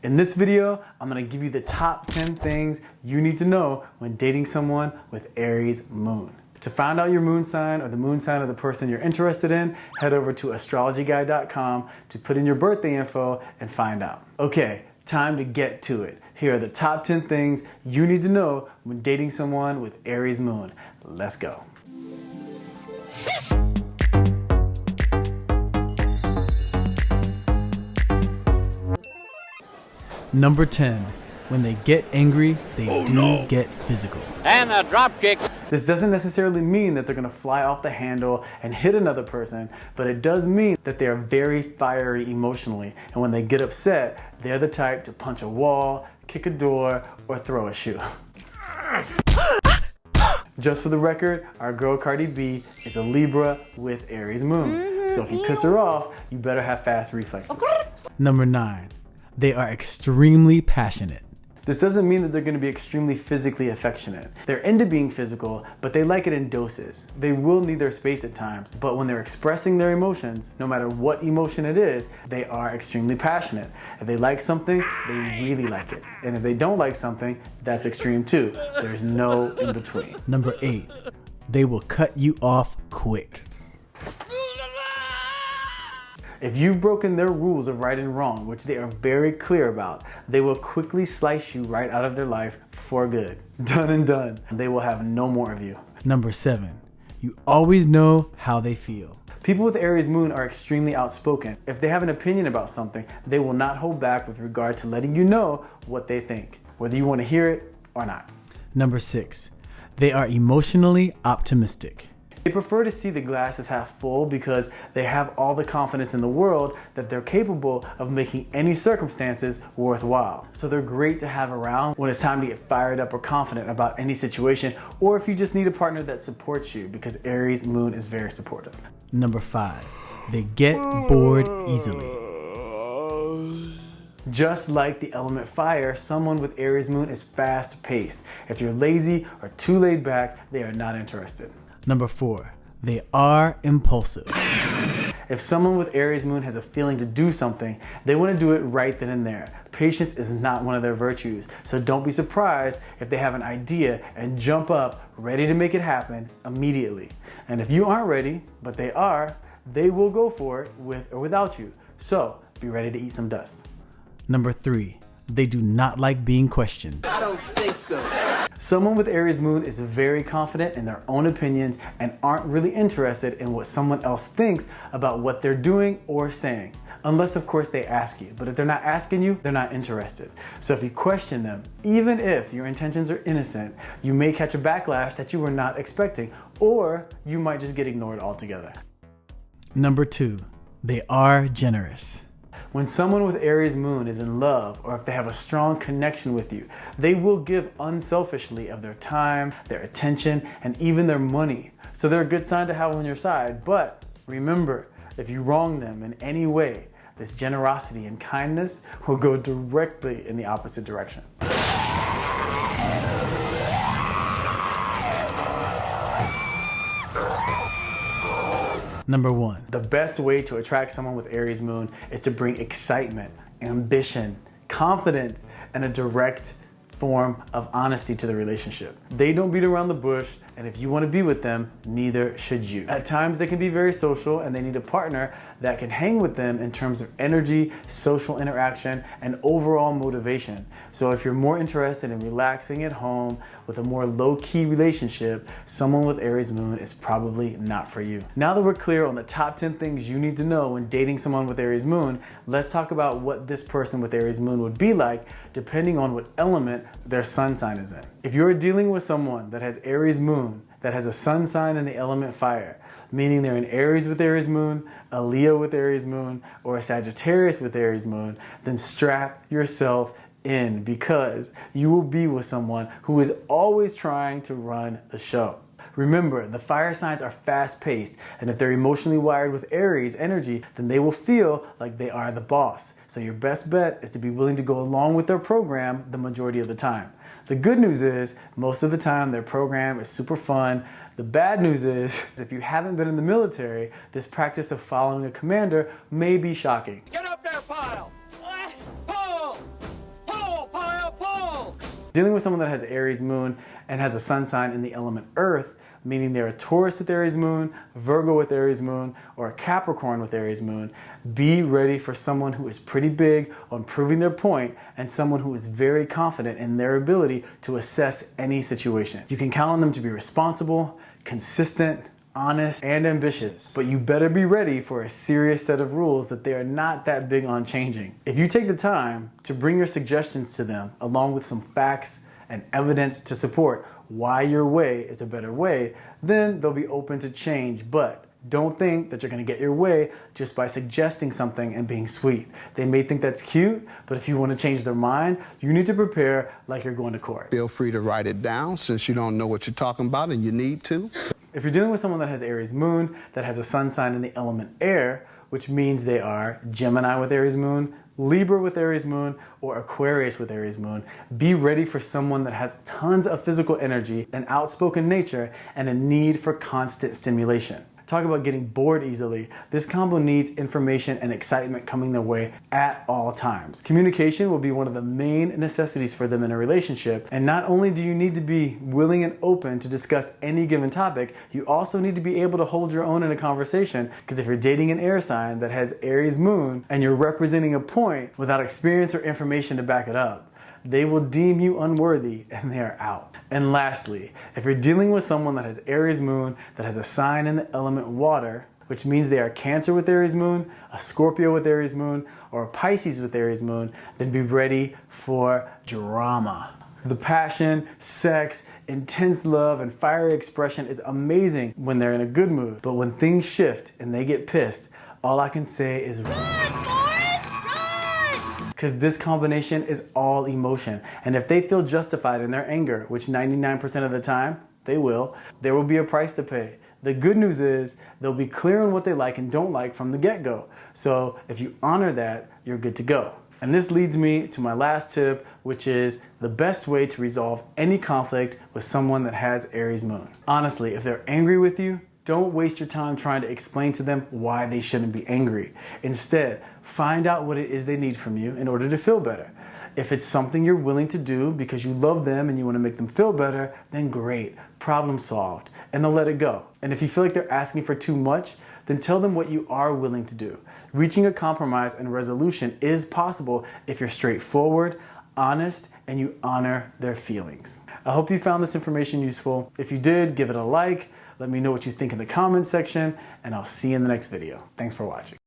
In this video, I'm gonna give you the top 10 things you need to know when dating someone with Aries Moon. To find out your moon sign or the moon sign of the person you're interested in, head over to astrologyguy.com to put in your birthday info and find out. Okay, time to get to it. Here are the top 10 things you need to know when dating someone with Aries Moon. Let's go. Number 10, when they get angry, they get physical. And a drop kick. This doesn't necessarily mean that they're gonna fly off the handle and hit another person, but it does mean that they are very fiery emotionally. And when they get upset, they're the type to punch a wall, kick a door, or throw a shoe. Just for the record, our girl Cardi B is a Libra with Aries Moon. So if you piss her off, you better have fast reflexes. Number 9, they are extremely passionate. This doesn't mean that they're going to be extremely physically affectionate. They're into being physical, but they like it in doses. They will need their space at times, but when they're expressing their emotions, no matter what emotion it is, they are extremely passionate. If they like something, they really like it. And if they don't like something, that's extreme too. There's no in between. Number 8, they will cut you off quick. If you've broken their rules of right and wrong, which they are very clear about, they will quickly slice you right out of their life for good. Done and done. They will have no more of you. Number 7, you always know how they feel. People with Aries Moon are extremely outspoken. If they have an opinion about something, they will not hold back with regard to letting you know what they think, whether you want to hear it or not. Number 6, they are emotionally optimistic. They prefer to see the glass as half full because they have all the confidence in the world that they're capable of making any circumstances worthwhile. So they're great to have around when it's time to get fired up or confident about any situation, or if you just need a partner that supports you, because Aries Moon is very supportive. Number 5, they get bored easily. Just like the element fire, someone with Aries Moon is fast-paced. If you're lazy or too laid back, they are not interested. Number 4, they are impulsive. If someone with Aries Moon has a feeling to do something, they want to do it right then and there. Patience is not one of their virtues, so don't be surprised if they have an idea and jump up, ready to make it happen immediately. And if you aren't ready, but they are, they will go for it with or without you. So be ready to eat some dust. Number 3, they do not like being questioned. I don't think so. Someone with Aries Moon is very confident in their own opinions and aren't really interested in what someone else thinks about what they're doing or saying. Unless, of course, they ask you. But if they're not asking you, they're not interested. So if you question them, even if your intentions are innocent, you may catch a backlash that you were not expecting, or you might just get ignored altogether. Number 2, they are generous. When someone with Aries Moon is in love, or if they have a strong connection with you, they will give unselfishly of their time, their attention, and even their money. So they're a good sign to have on your side. But remember, if you wrong them in any way, this generosity and kindness will go directly in the opposite direction. Number 1, the best way to attract someone with Aries Moon is to bring excitement, ambition, confidence, and a direct form of honesty to the relationship. They don't beat around the bush, and if you want to be with them, neither should you. At times they can be very social and they need a partner that can hang with them in terms of energy, social interaction, and overall motivation. So if you're more interested in relaxing at home with a more low-key relationship, someone with Aries Moon is probably not for you. Now that we're clear on the top 10 things you need to know when dating someone with Aries Moon, let's talk about what this person with Aries Moon would be like depending on what element their sun sign is in. If you're dealing with someone that has Aries Moon, that has a sun sign in the element fire, meaning they're in Aries with Aries Moon, a Leo with Aries Moon, or a Sagittarius with Aries Moon, then strap yourself in, because you will be with someone who is always trying to run the show. Remember, the fire signs are fast-paced, and if they're emotionally wired with Aries energy, then they will feel like they are the boss. So your best bet is to be willing to go along with their program the majority of the time. The good news is, most of the time their program is super fun. The bad news is, if you haven't been in the military, this practice of following a commander may be shocking. Get up there, pile! Pull! Dealing with someone that has Aries Moon and has a sun sign in the element Earth, meaning they're a Taurus with Aries Moon, Virgo with Aries Moon, or a Capricorn with Aries Moon, be ready for someone who is pretty big on proving their point and someone who is very confident in their ability to assess any situation. You can count on them to be responsible, consistent, honest, and ambitious, but you better be ready for a serious set of rules that they are not that big on changing. If you take the time to bring your suggestions to them, along with some facts and evidence to support why your way is a better way, then they'll be open to change. But don't think that you're gonna get your way just by suggesting something and being sweet. They may think that's cute, but if you wanna change their mind, you need to prepare like you're going to court. Feel free to write it down since you don't know what you're talking about and you need to. If you're dealing with someone that has Aries Moon, that has a sun sign in the element air, which means they are Gemini with Aries Moon, Libra with Aries Moon, or Aquarius with Aries Moon, be ready for someone that has tons of physical energy, an outspoken nature, and a need for constant stimulation. Talk about getting bored easily. This combo needs information and excitement coming their way at all times. Communication will be one of the main necessities for them in a relationship. And not only do you need to be willing and open to discuss any given topic, you also need to be able to hold your own in a conversation, because if you're dating an air sign that has Aries Moon and you're representing a point without experience or information to back it up, they will deem you unworthy and they are out. And lastly, if you're dealing with someone that has Aries Moon, that has a sign in the element water, which means they are Cancer with Aries Moon, a Scorpio with Aries Moon, or a Pisces with Aries Moon, then be ready for drama. The passion, sex, intense love, and fiery expression is amazing when they're in a good mood. But when things shift and they get pissed, all I can say is because this combination is all emotion. And if they feel justified in their anger, which 99% of the time they will, there will be a price to pay. The good news is they'll be clear on what they like and don't like from the get-go. So if you honor that, you're good to go. And this leads me to my last tip, which is the best way to resolve any conflict with someone that has Aries Moon. Honestly, if they're angry with you, don't waste your time trying to explain to them why they shouldn't be angry. Instead, find out what it is they need from you in order to feel better. If it's something you're willing to do because you love them and you want to make them feel better, then great, problem solved, and they'll let it go. And if you feel like they're asking for too much, then tell them what you are willing to do. Reaching a compromise and resolution is possible if you're straightforward, honest, and you honor their feelings. I hope you found this information useful. If you did, give it a like. Let me know what you think in the comments section, and I'll see you in the next video. Thanks for watching.